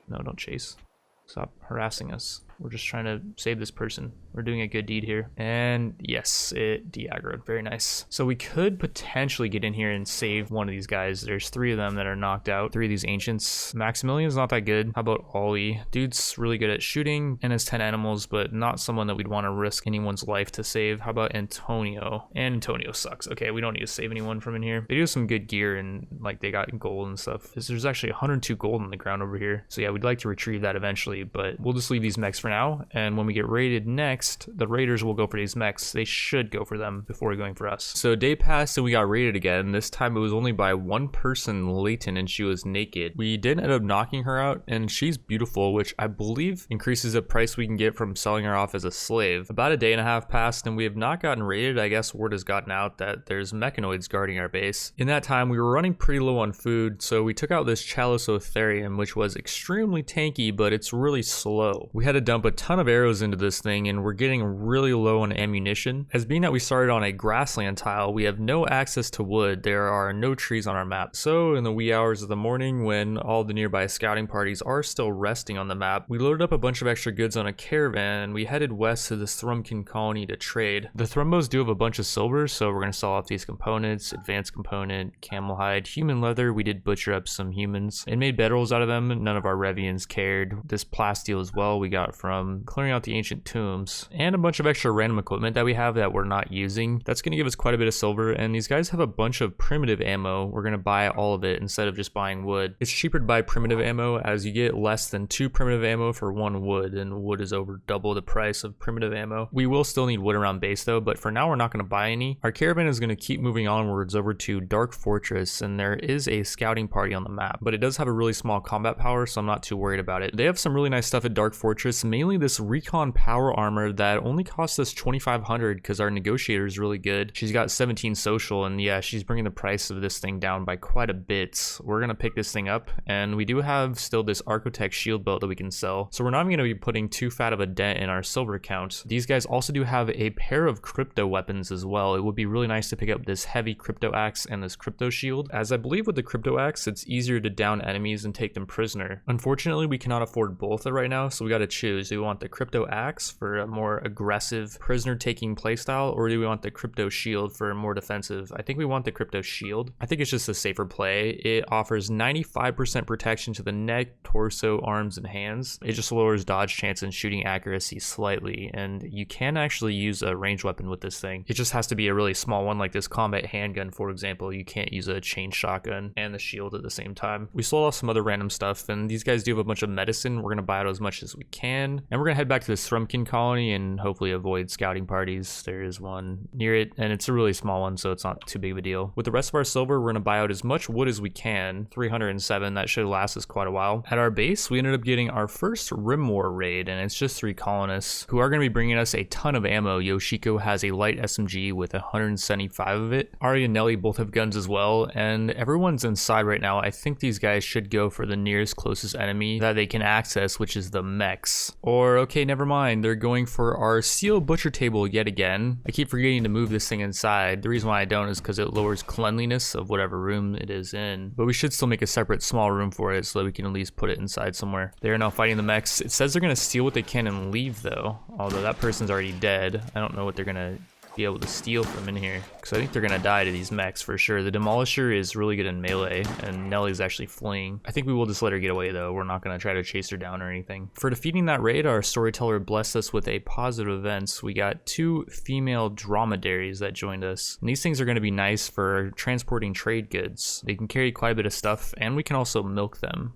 No, don't chase. Stop harassing us. We're just trying to save this person. We're doing a good deed here. And yes, it de-aggroed. Very nice. So we could potentially get in here and save one of these guys. There's 3 of them that are knocked out. 3 of these ancients. Maximilian's not that good. How about Ollie? Dude's really good at shooting and has 10 animals, but not someone that we'd want to risk anyone's life to save. How about Antonio? And Antonio sucks. Okay, we don't need to save anyone from in here. They do have some good gear and like they got gold and stuff. There's actually 102 gold on the ground over here. So yeah, we'd like to retrieve that eventually, but we'll just leave these mechs for now. And when we get raided next, the raiders will go for these mechs. They should go for them before going for us. So a day passed and we got raided again. This time it was only by one person, Leighton, and she was naked. We did end up knocking her out, and she's beautiful, which I believe increases the price we can get from selling her off as a slave. About a day and a half passed and we have not gotten raided. I guess word has gotten out that there's mechanoids guarding our base. In that time we were running pretty low on food, so we took out this Chalicotherium, which was extremely tanky, but it's really slow. We had to dump a ton of arrows into this thing and we're getting really low on ammunition. As being that we started on a grassland tile, we have no access to wood. There are no trees on our map. So in the wee hours of the morning, when all the nearby scouting parties are still resting on the map, we loaded up a bunch of extra goods on a caravan and we headed west to this Thrumkin colony to trade. The Thrumbos do have a bunch of silver, so we're going to sell off these components: advanced component, camel hide, human leather. We did butcher up some humans and made bedrolls out of them. None of our Revians cared. This plasteel as well we got from clearing out the ancient tombs, and a bunch of extra random equipment that we have that we're not using. That's going to give us quite a bit of silver, and these guys have a bunch of primitive ammo. We're going to buy all of it instead of just buying wood. It's cheaper to buy primitive ammo as you get less than 2 primitive ammo for 1 wood, and wood is over double the price of primitive ammo. We will still need wood around base though, but for now we're not going to buy any. Our caravan is going to keep moving onwards over to Dark Fortress, and there is a scouting party on the map, but it does have a really small combat power, so I'm not too worried about it. They have some really nice stuff at Dark Fortress, mainly this recon power armor that only cost us 2,500 because our negotiator is really good. She's got 17 social, and yeah, she's bringing the price of this thing down by quite a bit. We're gonna pick this thing up, and we do have still this Architect shield belt that we can sell, so we're not even gonna be putting too fat of a dent in our silver count. These guys also do have a pair of crypto weapons as well. It would be really nice to pick up this heavy crypto axe and this crypto shield, as I believe with the crypto axe it's easier to down enemies and take them prisoner. Unfortunately, we cannot afford both right now, so we got to choose. Do we want the crypto axe for a more aggressive prisoner taking playstyle, or do we want the crypto shield for a more defensive? I think we want the crypto shield. I think it's just a safer play. It offers 95% protection to the neck, torso, arms, and hands. It just lowers dodge chance and shooting accuracy slightly, and you can actually use a ranged weapon with this thing. It just has to be a really small one, like this combat handgun, for example. You can't use a chain shotgun and the shield at the same time. We sold off some other random stuff, and these guys do have a bunch of medicine. We're gonna buy out as much as we can, and we're gonna head back to this Thrumkin colony and hopefully avoid scouting parties. There is one near it, and it's a really small one, so it's not too big of a deal. With the rest of our silver, we're gonna buy out as much wood as we can. 307, that should last us quite a while. At our base, we ended up getting our first RimWorld raid, and it's just 3 colonists who are gonna be bringing us a ton of ammo. Yoshiko has a light SMG with 175 of it. Ari and Nelly both have guns as well, and everyone's inside right now. I think these guys should go for the nearest closest enemy that they can access, which is the mechs. Or, okay, never mind. They're going for our steel butcher table yet again. I keep forgetting to move this thing inside. The reason why I don't is because it lowers cleanliness of whatever room it is in. But we should still make a separate small room for it so that we can at least put it inside somewhere. They're now fighting the mechs. It says they're gonna steal what they can and leave though. Although that person's already dead. I don't know what they're gonna be able to steal from in here, because I think they're gonna die to these mechs for sure. The Demolisher is really good in melee, and Nellie's actually fleeing. I think we will just let her get away though. We're not gonna try to chase her down or anything. For defeating that raid, our storyteller blessed us with a positive events. We got 2 female dromedaries that joined us. And these things are gonna be nice for transporting trade goods. They can carry quite a bit of stuff, and we can also milk them.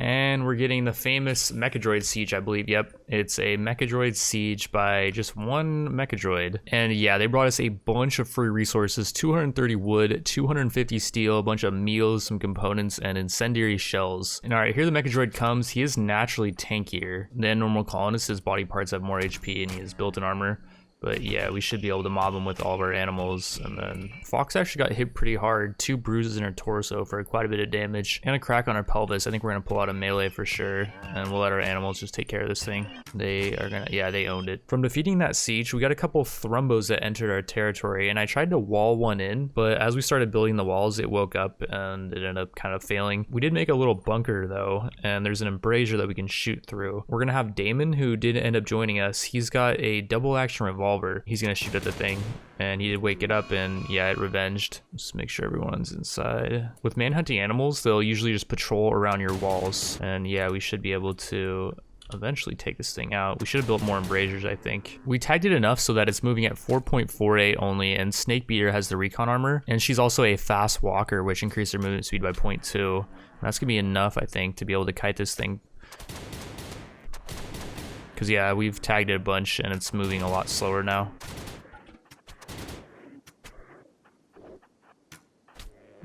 And we're getting the famous Mechadroid siege, I believe. Yep, it's a Mechadroid siege by just 1 Mechadroid. And yeah, they brought us a bunch of free resources, 230 wood, 250 steel, a bunch of meals, some components, and incendiary shells. And all right, here the Mechadroid comes. He is naturally tankier than normal colonists. His body parts have more HP and he has built-in armor. But yeah, we should be able to mob him with all of our animals. And then Fox actually got hit pretty hard. 2 bruises in her torso for quite a bit of damage. And a crack on her pelvis. I think we're going to pull out a melee for sure. And we'll let our animals just take care of this thing. They are going to, yeah, they owned it. From defeating that siege, we got a couple thrumbos that entered our territory. And I tried to wall one in. But as we started building the walls, it woke up and it ended up kind of failing. We did make a little bunker though. And there's an embrasure that we can shoot through. We're going to have Damon, who did end up joining us. He's got a double action revolver. He's gonna shoot at the thing, and he did wake it up, and yeah, it revenged. Just make sure everyone's inside. With manhunting animals, they'll usually just patrol around your walls, and yeah, we should be able to eventually take this thing out. We should have built more embrasures, I think. We tagged it enough so that it's moving at 4.48 only, and Snakebeater has the recon armor, and she's also a fast walker, which increased her movement speed by 0.2. And that's gonna be enough, I think, to be able to kite this thing. Because yeah, we've tagged it a bunch and it's moving a lot slower now.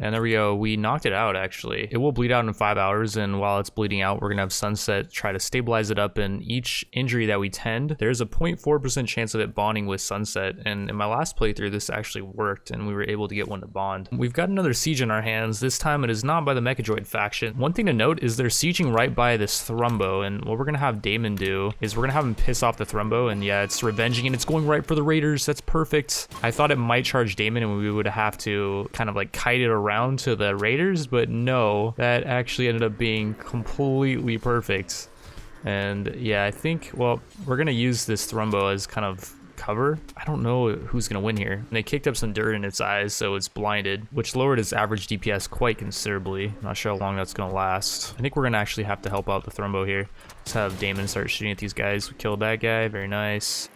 And there we go, we knocked it out actually. It will bleed out in 5 hours, and while it's bleeding out, we're gonna have Sunset try to stabilize it up, and each injury that we tend, there's a 0.4% chance of it bonding with Sunset, and in my last playthrough, this actually worked, and we were able to get one to bond. We've got another siege in our hands. This time it is not by the Mechadroid faction. One thing to note is they're sieging right by this Thrumbo, and what we're gonna have Damon do is we're gonna have him piss off the Thrumbo, and yeah, it's revenging, and it's going right for the Raiders. That's perfect. I thought it might charge Damon, and we would have to kind of like kite it around to the Raiders, but no, that actually ended up being completely perfect. And yeah, I think, well, we're gonna use this Thrumbo as kind of cover. I don't know who's gonna win here. And they kicked up some dirt in its eyes, so it's blinded, which lowered its average DPS quite considerably. Not sure how long that's gonna last. I think we're gonna actually have to help out the Thrumbo here. Let's have Damon start shooting at these guys. We killed that guy, very nice.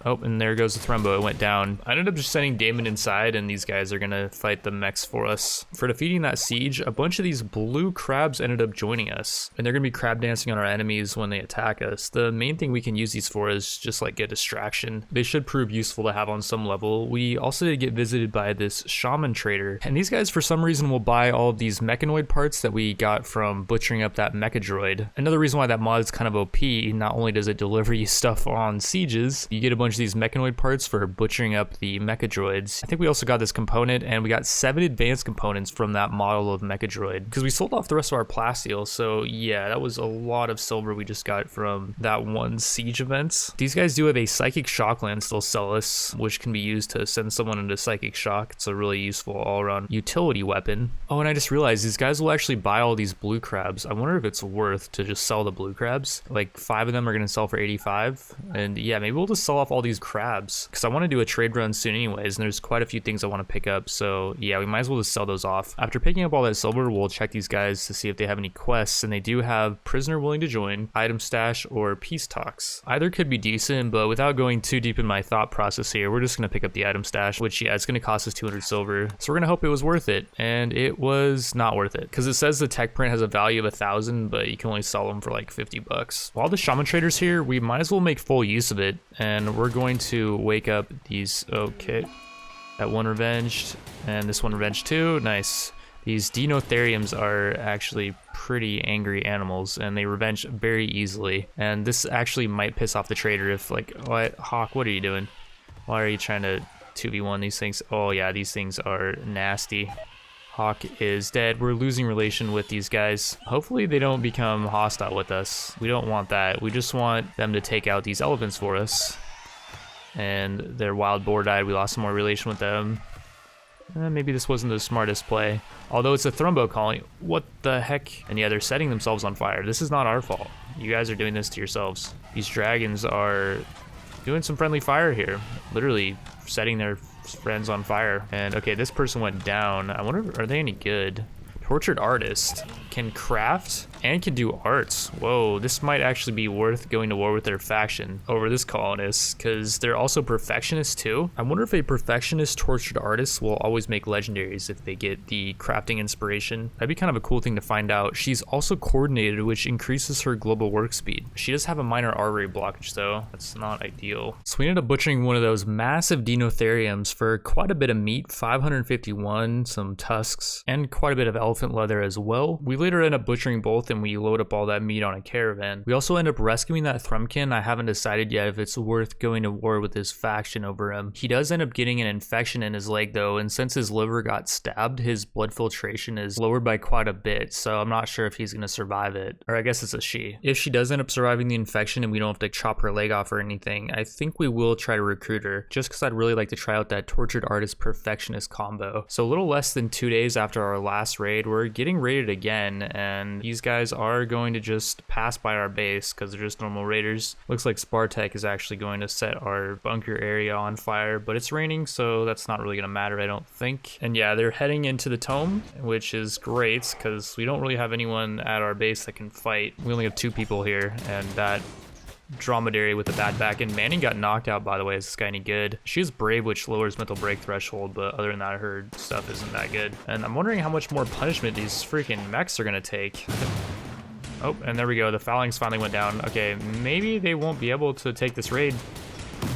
Oh, and there goes the Thrumbo, it went down. I ended up just sending Damon inside, and these guys are gonna fight the mechs for us. For defeating that siege, a bunch of these blue crabs ended up joining us, and they're gonna be crab dancing on our enemies when they attack us. The main thing we can use these for is just like a distraction. They should prove useful to have on some level. We also did get visited by this shaman trader, and these guys for some reason will buy all of these Mechanoid parts that we got from butchering up that Mechadroid. Another reason why that mod is kind of OP, not only does it deliver you stuff on sieges, you get a bunch of these Mechanoid parts for butchering up the Mechadroids. I think we also got this component, and we got 7 advanced components from that model of Mechadroid, because we sold off the rest of our plasteel. So yeah, that was a lot of silver we just got from that one siege event. These guys do have a psychic shock lance they'll sell us, which can be used to send someone into psychic shock. It's a really useful all-around utility weapon. Oh, and I just realized these guys will actually buy all these blue crabs. I wonder if it's worth to just sell the blue crabs. Like 5 of them are gonna sell for 85, and yeah, maybe we'll just sell off all these crabs, because I want to do a trade run soon anyways, and there's quite a few things I want to pick up. So yeah, we might as well just sell those off. After picking up all that silver, we'll check these guys to see if they have any quests, and they do have prisoner willing to join, item stash, or peace talks. Either could be decent, but without going too deep in my thought process here, we're just going to pick up the item stash, which yeah, it's going to cost us 200 silver. So we're going to hope it was worth it, and it was not worth it, because it says the tech print has a value of 1,000, but you can only sell them for like 50 bucks. While the shaman trader's here, we might as well make full use of it, and we're going to wake up these. Okay, that one revenged, and this one revenged too. Nice. These Dinotheriums are actually pretty angry animals, and they revenge very easily, and this actually might piss off the trader if like, what, Hawk, what are you doing? Why are you trying to 2v1 these things? Oh yeah, these things are nasty. Hawk is dead. We're losing relation with these guys. Hopefully they don't become hostile with us. We don't want that. We just want them to take out these elephants for us. And their wild boar died. We lost some more relation with them. Maybe this wasn't the smartest play. Although it's a Thrumbo colony. What the heck? And yeah, they're setting themselves on fire. This is not our fault. You guys are doing this to yourselves. These dragons are doing some friendly fire here. Literally setting their friends on fire. And okay, this person went down. I wonder, are they any good? Tortured artist can craft and can do arts. Whoa, this might actually be worth going to war with their faction over this colonist, because they're also perfectionists too. I wonder if a perfectionist tortured artist will always make legendaries if they get the crafting inspiration. That'd be kind of a cool thing to find out. She's also coordinated, which increases her global work speed. She does have a minor artery blockage though. That's not ideal. So we ended up butchering one of those massive dinotheriums for quite a bit of meat, 551, some tusks, and quite a bit of elephant leather as well. We later end up butchering both and we load up all that meat on a caravan. We also end up rescuing that Thrumkin. I haven't decided yet if it's worth going to war with his faction over him. He does end up getting an infection in his leg though, and since his liver got stabbed, his blood filtration is lowered by quite a bit, so I'm not sure if he's gonna survive it. Or I guess it's a she. If she does end up surviving the infection and we don't have to chop her leg off or anything, I think we will try to recruit her, just because I'd really like to try out that tortured artist perfectionist combo. So a little less than 2 days after our last raid, we're getting raided again, and these guys are going to just pass by our base because they're just normal raiders. Looks like Spartek is actually going to set our bunker area on fire, but it's raining, so that's not really gonna matter, I don't think. And yeah, they're heading into the tome, which is great because we don't really have anyone at our base that can fight. We only have 2 people here, and that dromedary with a bad back. And Manning got knocked out, by the way. Is this guy any good? She is brave, which lowers mental break threshold, but other than that, her stuff isn't that good. And I'm wondering how much more punishment these freaking mechs are gonna take. Oh, and there we go. The foulings finally went down. Okay, maybe they won't be able to take this raid.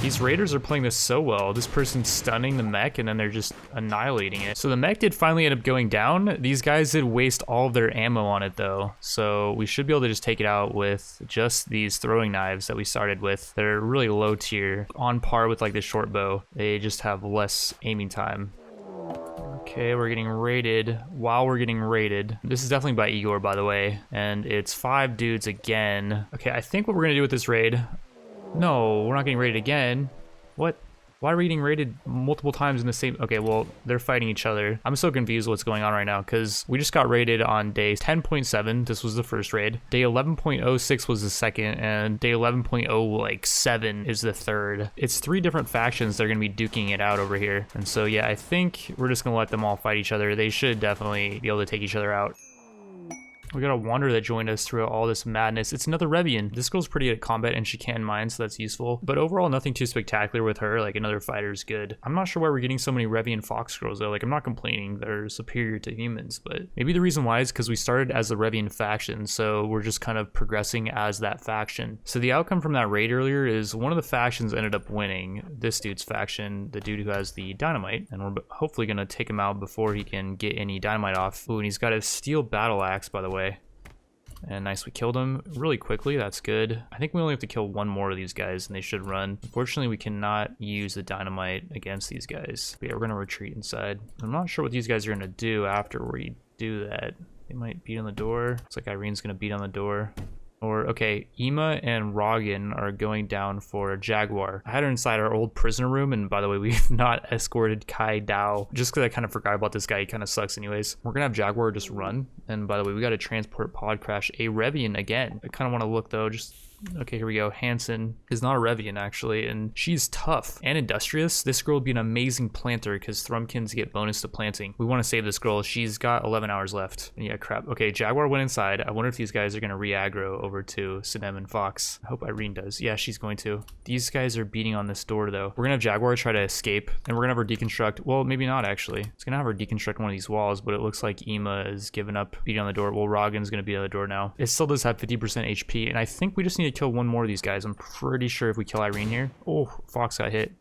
These raiders are playing this so well. This person's stunning the mech and then they're just annihilating it. So the mech did finally end up going down. These guys did waste all of their ammo on it though. So we should be able to just take it out with just these throwing knives that we started with. They're really low tier, on par with like the short bow. They just have less aiming time. Okay, we're getting raided while we're getting raided. This is definitely by Igor, by the way. And it's 5 dudes again. Okay, I think what we're gonna do with this raid, no, we're not getting raided again. What? Why are we getting raided multiple times in the same? Okay, well, they're fighting each other. I'm so confused what's going on right now because we just got raided on day 10.7. This was the first raid. Day 11.06 was the second, and day 11.07 is the third. It's 3 different factions that are going to be duking it out over here. And so, yeah, I think we're just going to let them all fight each other. They should definitely be able to take each other out. We got a Wanderer that joined us throughout all this madness. It's another Revian. This girl's pretty at combat and she can mine, so that's useful. But overall, nothing too spectacular with her. Like, another fighter's good. I'm not sure why we're getting so many Revian Fox girls though. Like, I'm not complaining. They're superior to humans, but maybe the reason why is because we started as the Revian faction, so we're just kind of progressing as that faction. So the outcome from that raid earlier is one of the factions ended up winning. This dude's faction, the dude who has the dynamite, and we're hopefully gonna take him out before he can get any dynamite off. Ooh, and he's got a steel battle axe, by the way. And nice, we killed him really quickly. That's good. I think we only have to kill 1 more of these guys and they should run. Unfortunately, we cannot use the dynamite against these guys. But yeah, we're gonna retreat inside. I'm not sure what these guys are gonna do after we do that. They might beat on the door. Looks like Irene's gonna beat on the door. Or, okay, Ema and Rogan are going down for a Jaguar. I had her inside our old prisoner room, and by the way, we've not escorted Kai Dao, just because I kind of forgot about this guy. He kind of sucks anyways. We're gonna have Jaguar just run, and by the way, we got a transport pod crash, a Revian again. I kind of want to look though, just... Okay, here we go. Hansen is not a Revian actually, and she's tough and industrious. This girl would be an amazing planter because Thrumkins get bonus to planting. We want to save this girl. She's got 11 hours left. And yeah, crap. Okay, Jaguar went inside. I wonder if these guys are going to re-aggro over to Sinem and Fox. I hope Irene does. Yeah, she's going to. These guys are beating on this door though. We're going to have Jaguar try to escape, and we're going to have her deconstruct. Well, maybe not actually. It's going to have her deconstruct one of these walls, but it looks like Ema is giving up beating on the door. Well, Rogan's going to be on the door now. It still does have 50% HP, and I think we just need to kill 1 more of these guys. I'm pretty sure if we kill Irene here. Oh, Fox got hit.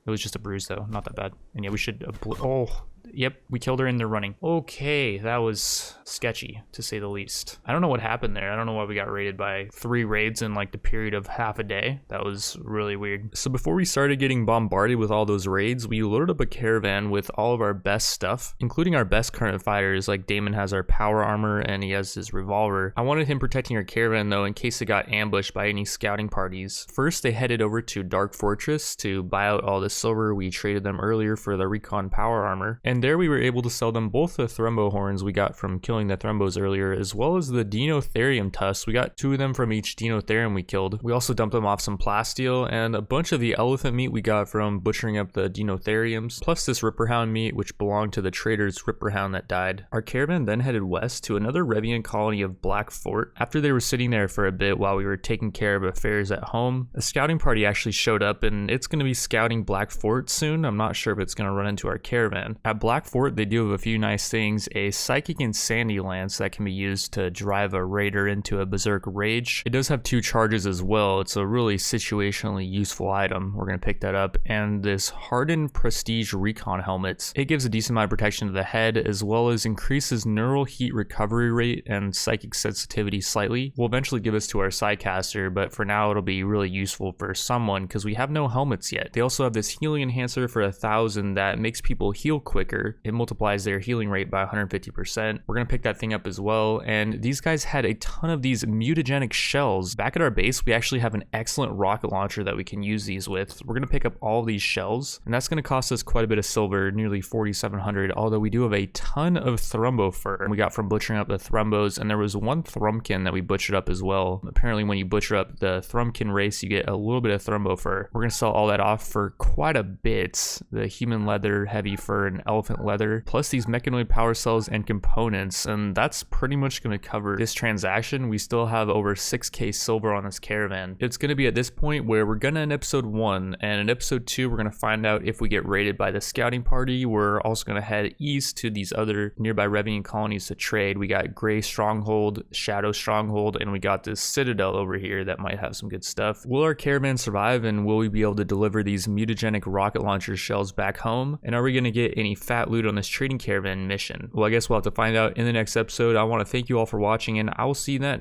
It was just a bruise though, not that bad. And yeah, we should, oh, Yep, we killed her and they're running. Okay, that was sketchy to say the least. I don't know what happened there. I don't know why we got raided by 3 raids in like the period of half a day. That was really weird. So before we started getting bombarded with all those raids, we loaded up a caravan with all of our best stuff, including our best current fighters. Like Damon has our power armor and he has his revolver. I wanted him protecting our caravan though in case it got ambushed by any scouting parties. First, they headed over to Dark Fortress to buy out all the silver we traded them earlier for the recon power armor, and there we were able to sell them both the Thrumbo horns we got from killing the Thrumbos earlier, as well as the Dinotherium tusks. We got 2 of them from each Dinotherium we killed. We also dumped them off some plasteel and a bunch of the elephant meat we got from butchering up the Dinotheriums, plus this Ripperhound meat which belonged to the trader's Ripperhound that died. Our caravan then headed west to another Revian colony of Black Fort. After they were sitting there for a bit while we were taking care of affairs at home, a scouting party actually showed up and it's going to be scouting Black Fort soon. I'm not sure if it's going to run into our caravan. At Black Fort, they do have a few nice things: a Psychic and Sandy Lance that can be used to drive a raider into a berserk rage. It does have 2 charges as well. It's a really situationally useful item. We're going to pick that up. And this Hardened Prestige Recon helmets. It gives a decent amount of protection to the head, as well as increases neural heat recovery rate and psychic sensitivity slightly. Will eventually give us to our Psycaster, but for now it'll be really useful for someone because we have no helmets yet. They also have this healing enhancer for 1,000 that makes people heal quicker. It multiplies their healing rate by 150%. We're gonna pick that thing up as well. And these guys had a ton of these mutagenic shells. Back at our base, we actually have an excellent rocket launcher that we can use these with. We're gonna pick up all these shells, and that's gonna cost us quite a bit of silver, nearly 4,700, although we do have a ton of Thrumbo fur we got from butchering up the Thrumbos, and there was 1 Thrumkin that we butchered up as well. Apparently when you butcher up the Thrumkin race, you get a little bit of Thrumbo fur. We're gonna sell all that off for quite a bit. The human leather, heavy fur, and elephant leather, plus these Mechanoid power cells and components, and that's pretty much gonna cover this transaction. We still have over 6k silver on this caravan. It's gonna be at this point where we're gonna end episode 1, and in episode 2 we're gonna find out if we get raided by the scouting party. We're also gonna head east to these other nearby Revian colonies to trade. We got Gray Stronghold, Shadow Stronghold, and we got this Citadel over here that might have some good stuff. Will our caravan survive, and will we be able to deliver these mutagenic rocket launcher shells back home? And are we gonna get any fat loot on this trading caravan mission? Well, I guess we'll have to find out in the next episode. I want to thank you all for watching, and I will see you then.